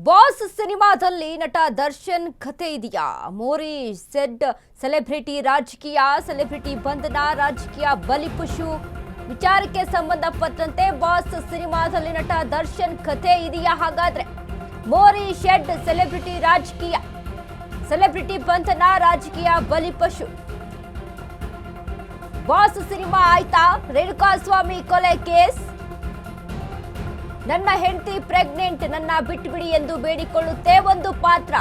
Boss ಸಿನಿಮಾದಲ್ಲಿ ನಟ ದರ್ಶನ್ ಕಥೆ ಇದೆಯಾ? ಮೋರಿ ಸೆಡ್ ಸೆಲೆಬ್ರಿಟಿ ರಾಜಕೀಯ, ಸೆಲೆಬ್ರಿಟಿ ಬಂಧನ, ರಾಜಕೀಯ ಬಲಿಪಶು ವಿಚಾರಕ್ಕೆ ಸಂಬಂಧಪಟ್ಟಂತೆ ಬಾಸ್ ಸಿನಿಮಾದಲ್ಲಿ ನಟ ದರ್ಶನ್ ಕಥೆ ಇದೆಯಾ? ಹಾಗಾದ್ರೆ ಮೋರಿ ಶೆಡ್ ಸೆಲೆಬ್ರಿಟಿ ರಾಜಕೀಯ, ಸೆಲೆಬ್ರಿಟಿ ಬಂಧನ, ರಾಜಕೀಯ ಬಲಿಪಶು. ಬಾಸ್ ಸಿನಿಮಾ ಆಯ್ತಾ? ರೇಣುಕಾಸ್ವಾಮಿ ಕೊಲೆ ಕೇಸ್. ನನ್ನ ಹೆಂಡತಿ ಪ್ರೆಗ್ನೆಂಟ್, ನನ್ನ ಬಿಟ್ಬಿಡಿ ಎಂದು ಬೇಡಿಕೊಳ್ಳುತ್ತೆ ಒಂದು ಪಾತ್ರ.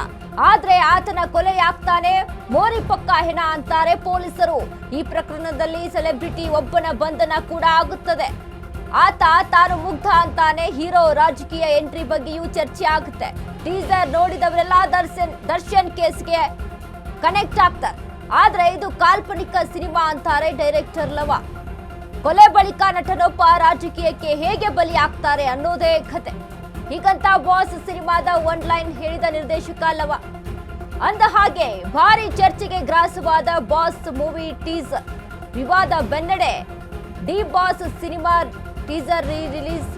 ಆದ್ರೆ ಆತನ ಕೊಲೆಯಾಗ್ತಾನೆ, ಮೋರಿ ಪಕ್ಕ ಹೆಣ ಅಂತಾರೆ ಪೊಲೀಸರು. ಈ ಪ್ರಕರಣದಲ್ಲಿ ಸೆಲೆಬ್ರಿಟಿ ಒಬ್ಬನ ಬಂಧನ ಕೂಡ ಆಗುತ್ತದೆ. ಆತ ತಾನು ಮುಗ್ಧ ಅಂತಾನೆ. ಹೀರೋ ರಾಜಕೀಯ ಎಂಟ್ರಿ ಬಗ್ಗೆಯೂ ಚರ್ಚೆ ಆಗುತ್ತೆ. ಟೀಸರ್ ನೋಡಿದವರೆಲ್ಲ ದರ್ಶನ್ ಕೇಸ್ಗೆ ಕನೆಕ್ಟ್ ಆಗ್ತಾರೆ. ಆದ್ರೆ ಇದು ಕಾಲ್ಪನಿಕ ಸಿನಿಮಾ ಅಂತಾರೆ ಡೈರೆಕ್ಟರ್ ಲವ. ಕೊಲೆ ಬಳಿಕ ನಟನೊಬ್ಬ ರಾಜಕೀಯಕ್ಕೆ ಹೇಗೆ ಬಲಿ ಆಗ್ತಾರೆ ಅನ್ನೋದೇ ಕತೆ. ಹೀಗಂತ ಬಾಸ್ ಸಿನಿಮಾದ ಒನ್ ಲೈನ್ ಹೇಳಿದ ನಿರ್ದೇಶಕ ಲವ. ಅಂದ ಹಾಗೆ ಭಾರಿ ಚರ್ಚೆಗೆ ಗ್ರಾಸವಾದ ಬಾಸ್ ಮೂವಿ ಟೀಸರ್ ವಿವಾದ ಬೆನ್ನಡೆ. D boss cinema teaser release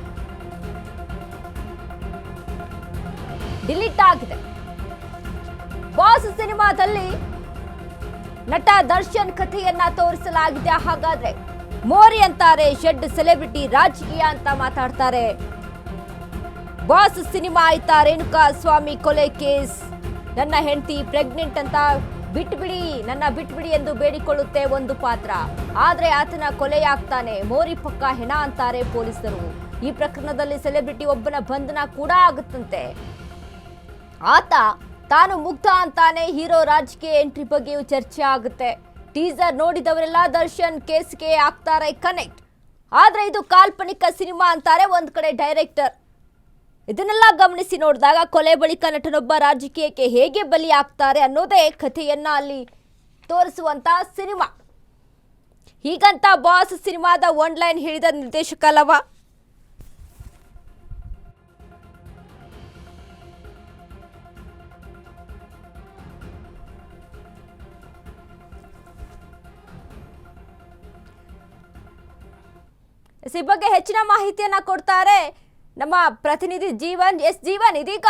delete ಆಗಿದೆ. ಬಾಸ್ ಸಿನಿಮಾದಲ್ಲಿ ನಟ ದರ್ಶನ್ ಕಥೆಯನ್ನ ತೋರಿಸಲಾಗಿದೆ. ಹಾಗಾದ್ರೆ ಮೋರಿ ಅಂತಾರೆ, ಶೆಡ್ ಸೆಲೆಬ್ರಿಟಿ ರಾಜಕೀಯ ಅಂತ ಮಾತಾಡ್ತಾರೆ. ಬಾಸ್ ಸಿನಿಮಾ ಆಯ್ತಾ? ರೇಣುಕಾಸ್ವಾಮಿ ಕೊಲೆ ಕೇಸ್. ನನ್ನ ಹೆಂಡತಿ ಪ್ರೆಗ್ನೆಂಟ್ ಅಂತ ಬಿಟ್ಬಿಡಿ, ನನ್ನ ಬಿಟ್ಬಿಡಿ ಎಂದು ಬೇಡಿಕೊಳ್ಳುತ್ತೆ ಒಂದು ಪಾತ್ರ. ಆದ್ರೆ ಆತನ ಕೊಲೆಯಾಗ್ತಾನೆ, ಮೋರಿ ಪಕ್ಕ ಹೆಣ ಅಂತಾರೆ ಪೊಲೀಸರು. ಈ ಪ್ರಕರಣದಲ್ಲಿ ಸೆಲೆಬ್ರಿಟಿ ಒಬ್ಬನ ಬಂಧನ ಕೂಡ ಆಗುತ್ತಂತೆ. ಆತ ತಾನು ಮುಗ್ಧ ಅಂತಾನೆ. ಹೀರೋ ರಾಜಕೀಯ ಎಂಟ್ರಿ ಬಗ್ಗೆಯೂ ಚರ್ಚೆ ಆಗುತ್ತೆ. ಟೀಸರ್ ನೋಡಿದವರೆಲ್ಲ ದರ್ಶನ್ ಕೇಸ್ಗೆ ಆಗ್ತಾರೆ ಕನೆಕ್ಟ್. ಆದ್ರೆ ಇದು ಕಾಲ್ಪನಿಕ ಸಿನಿಮಾ ಅಂತಾರೆ ಒಂದ್ ಕಡೆ ಡೈರೆಕ್ಟರ್. ಇದನ್ನೆಲ್ಲ ಗಮನಿಸಿ ನೋಡಿದಾಗ ಕೊಲೆ ಬಳಿಕ ನಟನೊಬ್ಬ ರಾಜಕೀಯಕ್ಕೆ ಹೇಗೆ ಬಲಿ ಆಗ್ತಾರೆ ಅನ್ನೋದೇ ಕಥೆಯನ್ನ ಅಲ್ಲಿ ತೋರಿಸುವಂತ ಸಿನಿಮಾ. ಹೀಗಂತ ಬಾಸ್ ಸಿನಿಮಾದ ಒನ್ ಲೈನ್ ಹೇಳಿದ ನಿರ್ದೇಶಕ ಲವ. ಈ ಬಗ್ಗೆ ಹೆಚ್ಚಿನ ಮಾಹಿತಿಯನ್ನ ಕೊಡ್ತಾರೆ ನಮ್ಮ ಪ್ರತಿನಿಧಿ ಜೀವನ್. ಜೀವನ್, ಇದೀಗ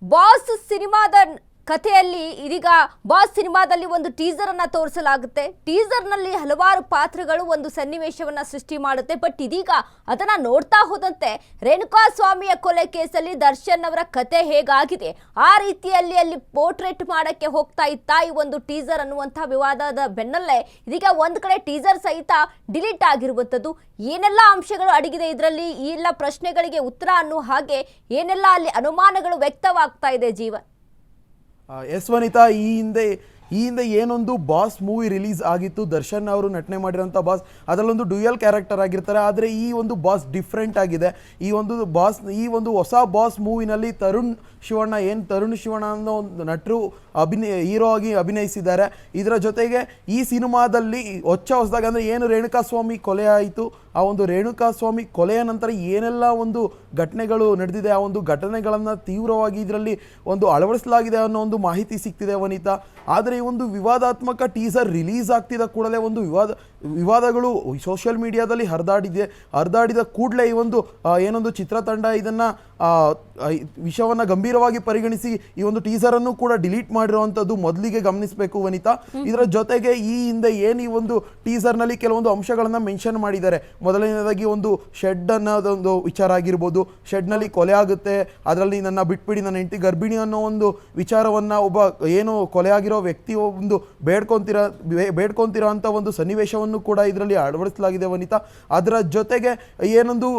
ಬಾಸ್ ಸಿನಿಮಾದ ಕಥೆಯಲ್ಲಿ ಇದೀಗ ಬಾಸ್ ಸಿನಿಮಾದಲ್ಲಿ ಒಂದು ಟೀಸರ್ ಅನ್ನ ತೋರಿಸಲಾಗುತ್ತೆ. ಟೀಸರ್ ನಲ್ಲಿ ಹಲವಾರು ಪಾತ್ರಗಳು ಒಂದು ಸನ್ನಿವೇಶವನ್ನ ಸೃಷ್ಟಿ ಮಾಡುತ್ತೆ. ಬಟ್ ಇದೀಗ ಅದನ್ನ ನೋಡ್ತಾ ಹೋದಂತೆ ರೇಣುಕಾಸ್ವಾಮಿಯ ಕೊಲೆ ಕೇಸಲ್ಲಿ ದರ್ಶನ್ ಅವರ ಕತೆ ಹೇಗಾಗಿದೆ ಆ ರೀತಿಯಲ್ಲಿ ಅಲ್ಲಿ ಪೋರ್ಟ್ರೇಟ್ ಮಾಡಕ್ಕೆ ಹೋಗ್ತಾ ಇತ್ತಾ ಈ ಒಂದು ಟೀಸರ್ ಅನ್ನುವಂಥ ವಿವಾದದ ಬೆನ್ನಲ್ಲೇ ಇದೀಗ ಒಂದ್ ಕಡೆ ಟೀಸರ್ ಸಹಿತ ಡಿಲೀಟ್ ಆಗಿರುವಂಥದ್ದು. ಏನೆಲ್ಲ ಅಂಶಗಳು ಅಡಗಿದೆ ಇದರಲ್ಲಿ, ಈ ಎಲ್ಲ ಪ್ರಶ್ನೆಗಳಿಗೆ ಉತ್ತರ ಅನ್ನೋ ಹಾಗೆ ಏನೆಲ್ಲ ಅಲ್ಲಿ ಅನುಮಾನಗಳು ವ್ಯಕ್ತವಾಗ್ತಾ ಇದೆ ಜೀವನ್? ಎಸ್ ವನಿತಾ, ಈ ಹಿಂದೆ ಏನೊಂದು ಬಾಸ್ ಮೂವಿ ರಿಲೀಸ್ ಆಗಿತ್ತು. ದರ್ಶನ್ ಅವರು ನಟನೆ ಮಾಡಿರೋಂಥ ಬಾಸ್, ಅದರಲ್ಲೊಂದು ಡ್ಯೂಯಲ್ ಕ್ಯಾರೆಕ್ಟರ್ ಆಗಿರ್ತಾರೆ. ಆದರೆ ಈ ಒಂದು ಬಾಸ್ ಡಿಫ್ರೆಂಟ್ ಆಗಿದೆ. ಈ ಒಂದು ಹೊಸ ಬಾಸ್ ಮೂವಿನಲ್ಲಿ ತರುಣ್ ಶಿವಣ್ಣ ಅನ್ನೋ ಒಂದು ನಟರು ಹೀರೋ ಆಗಿ ಅಭಿನಯಿಸಿದ್ದಾರೆ. ಇದರ ಜೊತೆಗೆ ಈ ಸಿನಿಮಾದಲ್ಲಿ ಹೊಸದಾಗಿ ಅಂದರೆ ಏನು ರೇಣುಕಾಸ್ವಾಮಿ ಕೊಲೆ ಆಯಿತು, ಆ ಒಂದು ರೇಣುಕಾಸ್ವಾಮಿ ಕೊಲೆಯ ನಂತರ ಏನೆಲ್ಲ ಒಂದು ಘಟನೆಗಳು ನಡೆದಿದೆ, ಆ ಒಂದು ಘಟನೆಗಳನ್ನು ತೀವ್ರವಾಗಿ ಇದರಲ್ಲಿ ಒಂದು ಅಳವಡಿಸಲಾಗಿದೆ ಅನ್ನೋ ಒಂದು ಮಾಹಿತಿ ಸಿಗ್ತಿದೆ ವನಿತಾ. ಆದರೆ ಈ ಒಂದು ವಿವಾದಾತ್ಮಕ ಟೀಸರ್ ರಿಲೀಸ್ ಆಗ್ತಿದ್ದ ಕೂಡಲೇ ಒಂದು ವಿವಾದಗಳು ಸೋಷಿಯಲ್ ಮೀಡಿಯಾದಲ್ಲಿ ಹರಿದಾಡಿದ ಕೂಡಲೇ ಈ ಒಂದು ಏನೊಂದು ಚಿತ್ರತಂಡ ಇದನ್ನು ವಿಷಯವನ್ನು ಗಂಭೀರವಾಗಿ ಪರಿಗಣಿಸಿ ಈ ಒಂದು ಟೀಸರನ್ನು ಕೂಡ ಡಿಲೀಟ್ ಮಾಡಿರುವಂಥದ್ದು ಮೊದಲಿಗೆ ಗಮನಿಸಬೇಕು ವನಿತಾ. ಇದರ ಜೊತೆಗೆ ಈ ಹಿಂದೆ ಏನು ಈ ಒಂದು ಟೀಸರ್ನಲ್ಲಿ ಕೆಲವೊಂದು ಅಂಶಗಳನ್ನು ಮೆನ್ಷನ್ ಮಾಡಿದ್ದಾರೆ. ಮೊದಲನೇದಾಗಿ ಒಂದು ಶೆಡ್ ಅನ್ನೋದೊಂದು ವಿಚಾರ ಆಗಿರ್ಬೋದು. ಶೆಡ್ನಲ್ಲಿ ಕೊಲೆ ಆಗುತ್ತೆ, ಅದರಲ್ಲಿ ನನ್ನ ಬಿಟ್ಬಿಡಿ, ನನ್ನ ಹೆಂಡತಿ ಗರ್ಭಿಣಿ ಅನ್ನೋ ಒಂದು ವಿಚಾರವನ್ನು ಒಬ್ಬ ಏನು ಕೊಲೆ ಆಗಿರೋ ವ್ಯಕ್ತಿ ಒಂದು ಬೇಡ್ಕೊಂತಿರೋ ಅಂಥ ಒಂದು ಸನ್ನಿವೇಶವನ್ನು ಕೂಡ ಇದರಲ್ಲಿ ಅಳವಡಿಸಲಾಗಿದೆ ವನಿತಾ. ಅದರ ಜೊತೆಗೆ ಏನೊಂದು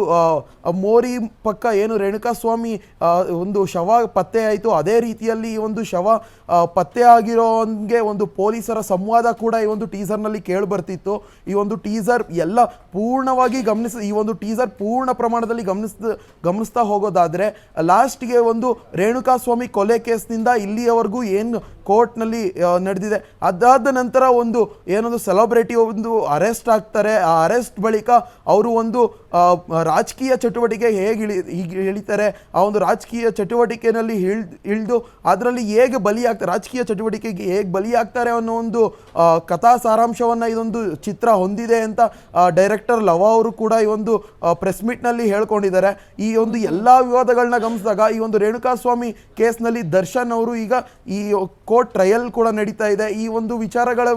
ಮೋರಿ ಪಕ್ಕ ಏನು ರೇಣುಕಾಸ್ವಾಮಿ ಒಂದು ಶವ ಪತ್ತೆ ಆಯಿತು, ಅದೇ ರೀತಿಯಲ್ಲಿ ಈ ಒಂದು ಶವ ಪತ್ತೆ ಆಗಿರೋಂಗೆ ಒಂದು ಪೊಲೀಸರ ಸಂವಾದ ಕೂಡ ಈ ಒಂದು ಟೀಸರ್ನಲ್ಲಿ ಕೇಳಿ ಬರ್ತಿತ್ತು. ಈ ಒಂದು ಟೀಸರ್ ಎಲ್ಲ ಪೂರ್ಣವಾಗಿ ಈ ಒಂದು ಟೀಸರ್ ಪೂರ್ಣ ಪ್ರಮಾಣದಲ್ಲಿ ಗಮನಿಸ್ತಾ ಹೋಗೋದಾದರೆ ಲಾಸ್ಟ್ಗೆ ಒಂದು ರೇಣುಕಾಸ್ವಾಮಿ ಕೊಲೆ ಕೇಸ್ನಿಂದ ಇಲ್ಲಿಯವರೆಗೂ ಏನು ಕೋರ್ಟ್ನಲ್ಲಿ ನಡೆದಿದೆ, ಅದಾದ ನಂತರ ಒಂದು ಏನೊಂದು ಸೆಲೆಬ್ರಿಟಿ ಒಂದು ಅರೆಸ್ಟ್ ಆಗ್ತಾರೆ. ಆ ಅರೆಸ್ಟ್ ಬಳಿಕ ಅವರು ಒಂದು ರಾಜಕೀಯ ಚಟುವಟಿಕೆ ಹೇಗೆ ಇಳಿತಾರೆ, ಆ ಒಂದು ರಾಜಕೀಯ ಚಟುವಟಿಕೆಯಲ್ಲಿ ಇಳಿದು ಅದರಲ್ಲಿ ಹೇಗೆ ಬಲಿಯಾಗ್ತಾರೆ, ರಾಜಕೀಯ ಚಟುವಟಿಕೆಗೆ ಹೇಗೆ ಬಲಿಯಾಗ್ತಾರೆ ಅನ್ನೋ ಒಂದು ಕಥಾ ಸಾರಾಂಶವನ್ನು ಇದೊಂದು ಚಿತ್ರ ಹೊಂದಿದೆ ಅಂತ ಡೈರೆಕ್ಟರ್ ಲವ ಅವರು ಕೂಡ ಈ ಒಂದು ಪ್ರೆಸ್ ಮೀಟ್ನಲ್ಲಿ ಹೇಳ್ಕೊಂಡಿದ್ದಾರೆ. ಈ ಒಂದು ಎಲ್ಲ ವಿವಾದಗಳನ್ನ ಗಮನಿಸಿದಾಗ ಈ ಒಂದು ರೇಣುಕಾಸ್ವಾಮಿ ಕೇಸ್ನಲ್ಲಿ ದರ್ಶನ್ ಅವರು ಈಗ ಈ ಕೋರ್ಟ್ ಟ್ರಯಲ್ ಕೂಡ ನಡೀತಾ ಇದೆ. ಈ ಒಂದು ವಿಚಾರಗಳ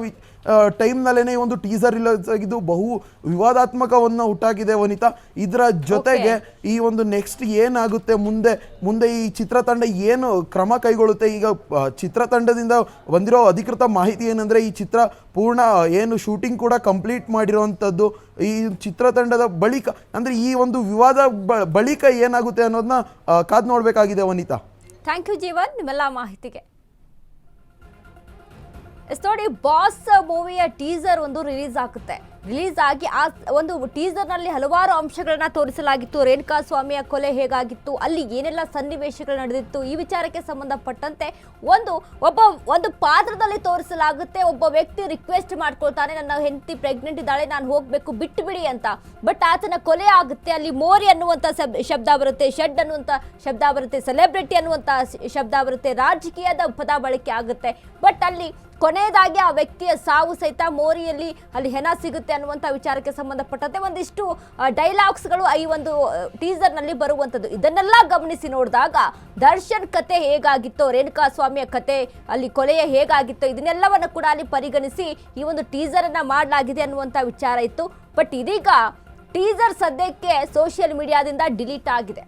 ಟೈಮ್ನಲ್ಲೇ ಈ ಒಂದು ಟೀಸರ್ ರಿಲೀಸ್ ಆಗಿದ್ದು ಬಹು ವಿವಾದಾತ್ಮಕವನ್ನು ಹುಟ್ಟಾಕಿದೆ ವನಿತಾ. ಇದರ ಜೊತೆಗೆ ಈ ಒಂದು ನೆಕ್ಸ್ಟ್ ಏನಾಗುತ್ತೆ ಮುಂದೆ ಈ ಚಿತ್ರತಂಡ ಏನು ಕ್ರಮ ಕೈಗೊಳ್ಳುತ್ತೆ. ಈಗ ಚಿತ್ರತಂಡದಿಂದ ಬಂದಿರೋ ಅಧಿಕೃತ ಮಾಹಿತಿ ಏನಂದರೆ ಈ ಚಿತ್ರ ಪೂರ್ಣ ಏನು ಶೂಟಿಂಗ್ ಕೂಡ ಕಂಪ್ಲೀಟ್ ಮಾಡಿರುವಂಥದ್ದು. ಈ ಚಿತ್ರತಂಡದ ಬಳಿಕ ಅಂದರೆ ಈ ಒಂದು ವಿವಾದ ಬಳಿಕ ಏನಾಗುತ್ತೆ ಅನ್ನೋದನ್ನ ಕಾದು ನೋಡಬೇಕಾಗಿದೆ ವನಿತಾ. ಥ್ಯಾಂಕ್ ಯು ಜೀವನ್ ನಿಮ್ಮೆಲ್ಲ ಮಾಹಿತಿಗೆ. ನೋಡಿ, ಬಾಸ್ ಮೂವಿಯ ಟೀಸರ್ ಒಂದು ರಿಲೀಸ್ ಆಗಿ ಆ ಒಂದು ಟೀಸರ್ನಲ್ಲಿ ಹಲವಾರು ಅಂಶಗಳನ್ನ ತೋರಿಸಲಾಗಿತ್ತು. ರೇಣುಕಾಸ್ವಾಮಿಯ ಕೊಲೆ ಹೇಗಾಗಿತ್ತು, ಅಲ್ಲಿ ಏನೆಲ್ಲ ಸನ್ನಿವೇಶಗಳು ನಡೆದಿತ್ತು, ಈ ವಿಚಾರಕ್ಕೆ ಸಂಬಂಧಪಟ್ಟಂತೆ ಒಂದು ಪಾತ್ರದಲ್ಲಿ ತೋರಿಸಲಾಗುತ್ತೆ. ಒಬ್ಬ ವ್ಯಕ್ತಿ ರಿಕ್ವೆಸ್ಟ್ ಮಾಡ್ಕೊಳ್ತಾನೆ, ನನ್ನ ಹೆಂಡತಿ ಪ್ರೆಗ್ನೆಂಟ್ ಇದ್ದಾಳೆ, ನಾನು ಹೋಗ್ಬೇಕು, ಬಿಟ್ಟು ಬಿಡಿ ಅಂತ. ಬಟ್ ಆತನ ಕೊಲೆ ಆಗುತ್ತೆ. ಅಲ್ಲಿ ಮೋರಿ ಅನ್ನುವಂಥ ಶಬ್ದ ಬರುತ್ತೆ, ಶೆಡ್ ಅನ್ನುವಂಥ ಶಬ್ದ ಬರುತ್ತೆ, ಸೆಲೆಬ್ರಿಟಿ ಅನ್ನುವಂಥ ಶಬ್ದ ಬರುತ್ತೆ, ರಾಜಕೀಯದ ಪದ ಬಳಕೆ ಆಗುತ್ತೆ. ಬಟ್ ಅಲ್ಲಿ ಕೊನೆಯದಾಗಿ ಆ ವ್ಯಕ್ತಿಯ ಸಾವು ಸಹಿತ ಮೋರಿಯಲ್ಲಿ ಅಲ್ಲಿ ಹೆಣ ಸಿಗುತ್ತೆ ಅನ್ನುವಂಥ ವಿಚಾರಕ್ಕೆ ಸಂಬಂಧಪಟ್ಟಂತೆ ಒಂದಿಷ್ಟು ಡೈಲಾಗ್ಸ್ಗಳು ಈ ಒಂದು ಟೀಸರ್ನಲ್ಲಿ ಬರುವಂಥದ್ದು. ಇದನ್ನೆಲ್ಲ ಗಮನಿಸಿ ನೋಡಿದಾಗ ದರ್ಶನ್ ಕತೆ ಹೇಗಾಗಿತ್ತೋ, ರೇಣುಕಾಸ್ವಾಮಿಯ ಕತೆ ಅಲ್ಲಿ ಕೊಲೆಯ ಹೇಗಾಗಿತ್ತೋ, ಇದನ್ನೆಲ್ಲವನ್ನು ಕೂಡ ಅಲ್ಲಿ ಪರಿಗಣಿಸಿ ಈ ಒಂದು ಟೀಸರನ್ನು ಮಾಡಲಾಗಿದೆ ಅನ್ನುವಂಥ ವಿಚಾರ ಇತ್ತು. ಬಟ್ ಇದೀಗ ಟೀಸರ್ ಸದ್ಯಕ್ಕೆ ಸೋಷಿಯಲ್ ಮೀಡಿಯಾದಿಂದ ಡಿಲೀಟ್ ಆಗಿದೆ.